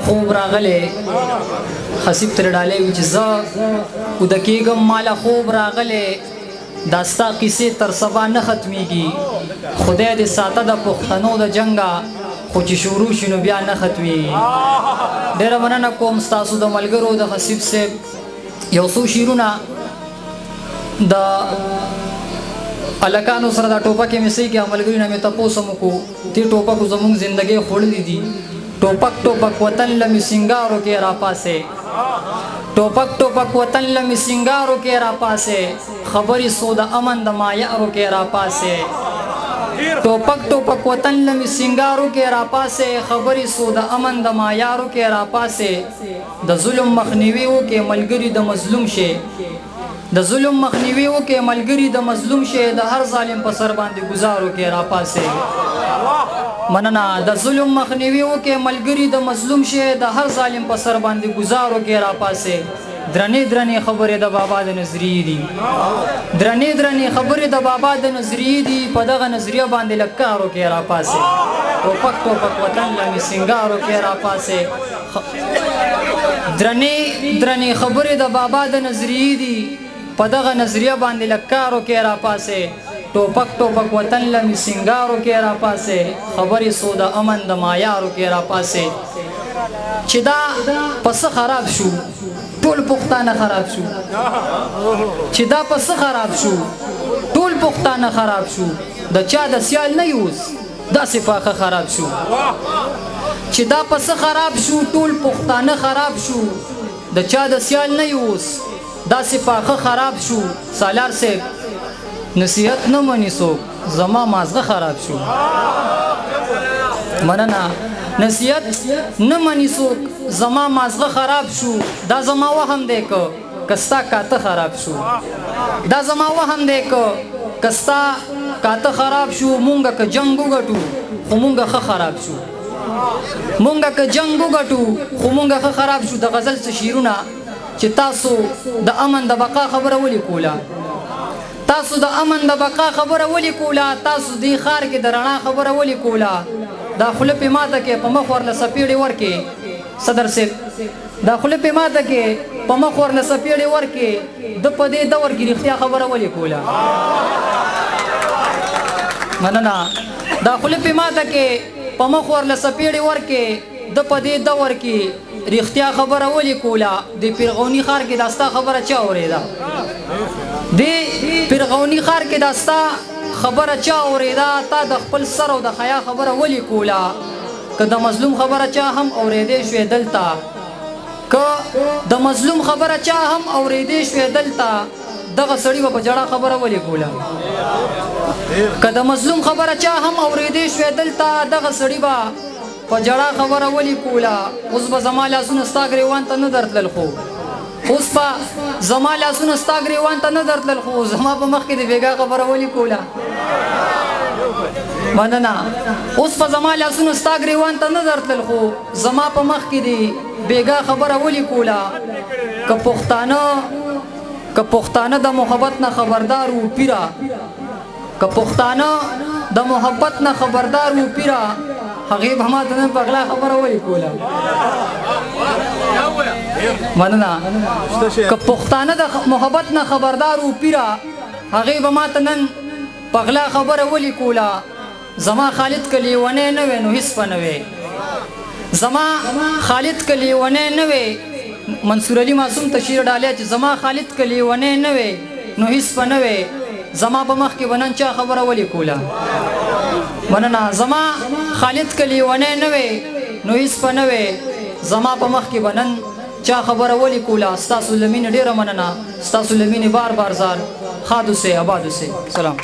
خوب راغلی خصیب تر ډالۍ وي چې زه اوده کېږم ماله خوب راغلی دا ستا قیسې تر سبا نه ختمیږي خدای دې ساته د پښتنو د جنګه خو چې شروع شي نو بیا نه ختمیږي ډېره مننه کوم ستاسو د ملګرو د خصیب صاحب یو څو شعرونه د الکانو سره دا ټوپکې مې صحیح کې ملګري نه مې تپوس هم وکړو دې ټوپکو زموږ زندګۍ خوړلي دي ټوپک ټوپک وطن لمې سنګارو کې راپاسې ټوپک ټوپک وطن لمې سنګارو کې راپاسې خبرې سو د امن د مایارو کې راپاسې ټوپک ټوپک وطن لمې سنګارو کې راپاسې خبرې سو د امن د مایارو کې راپاسې د ظلم مخنیوي وکړې ملګري د مظلوم شي د ظلم مخنیوي وکړې ملګري د مظلوم شي د هر ظالم په سر باندې گزارو کې راپاسې مننه د ظلم مخنیوي وکړې ملګري د مظلوم شي د هر ظالم په سر باندې گزارو کې راپاسې درنې درنې خبرې د بابا د نظریې دي درنې درنې خبرې د بابا د نظریې دي په دغه نظریه باندې لکارو کې راپاسې ټوپک ټوپک وطن لمې سنګارو کې راپاسې درنې درنې خبرې د بابا د نظریې دي په دغه نظریه باندې لکارو کې راپاسې ټوپک ټوپک وطن لمې سنګارو کې راپاسې خبرې سو د امن د مایارو کې راپاسې چې دا پس خراب شو ټول پښتانه خراب شو چې دا پس خراب شو ټول پښتانه خراب شو د چا د سیال نه یوس داسې پاخه خراب شو چې دا پس خراب شو ټول پښتانه خراب شو د چا د سیال نه یوس داسې پاخه خراب شو سالار صاحب نصیحت نه مني څوک زما مازغه خراب شو مننه نصیحت نه مني څوک زما مازغه خراب شو دا زما وهم دی که کستا کاته خراب شو دا زما وهم دی که کستا کاته خراب شو مونږه که جنگ وګټو خو مونږه ښه خراب شو مونږه که جنگ وګټو خو مونږه ښه خراب شو د غزل څه شعرونه چې تاسو د امن د بقا خبره ولې کوله تاسو د امن د بقا خبره ولې کوله تاسو دې ښار کې د رڼا خبره ولې کوله دا خوله پې ماته کې په مخ ورله سپېړې ورکې صدر صاحب دا خوله پې ماته کې په مخ ورله سپېړې ورکې د په دې دور کې رښتیا خبره ولې کوله مننه دا خوله پې ماته کې په مخ ورله سپېړې ورکې د په دې دور کې رښتیا خبره ولې کوله د پیرغوني ښار کې دا ستا خبره چا اورېده د پیرغوني ښار کې دا ستا خبره چا اورېده تا د خپل سر او د حیا خبره ولې کوله که د مظلوم خبره چا هم اورېدې شوې دلته که د مظلوم خبره چا هم اورېدې شوې دلته دغه سړي به په جړه خبره ولې کوله که د مظلوم خبره چا هم اورېدې شوې دلته دغه سړي به په جړه خبره ولې کوله اوس به زما لاسونه ستا ګریوان ته نه درتلل خو اوس به زما لاسونه ستا ګریوان ته نه درتلل خو زما په مخ کې د بېګا خبره ولې کوله مننه اوس په زما لاسونه ستا ګریوان ته نه درتلل خو زما په مخ کې د بېګا خبره ولې کوله که پښتانه د محبت نه خبردار و پیره که پښتانه د محبت نه خبردار و پیره هغې به ما ته نن په غلا خبره ولې کوله مننه که پښتانه د محبت نه خبردار و پیره هغې به ما ته نن په غلا خبره ولې کوله زما خالد که لیونی نه وی نو هېڅ به نه وی زما خالد که لیونی نه وی منصور علي معصوم ته شعر ډالیا چې زما خالد که لیونی نه وی نو هېڅ به نه وی زما په مخ کې به نن چا خبره ولې کوله مننه زما خالد که لیونی نه وی نو هېڅ به نه وی زما په مخ کې به نن چا خبره ولې کوله ستاسو له مینې ډېره مننه ستاسو له مینې بار بار ځار ښاد اوسئ آباد اوسئ سلام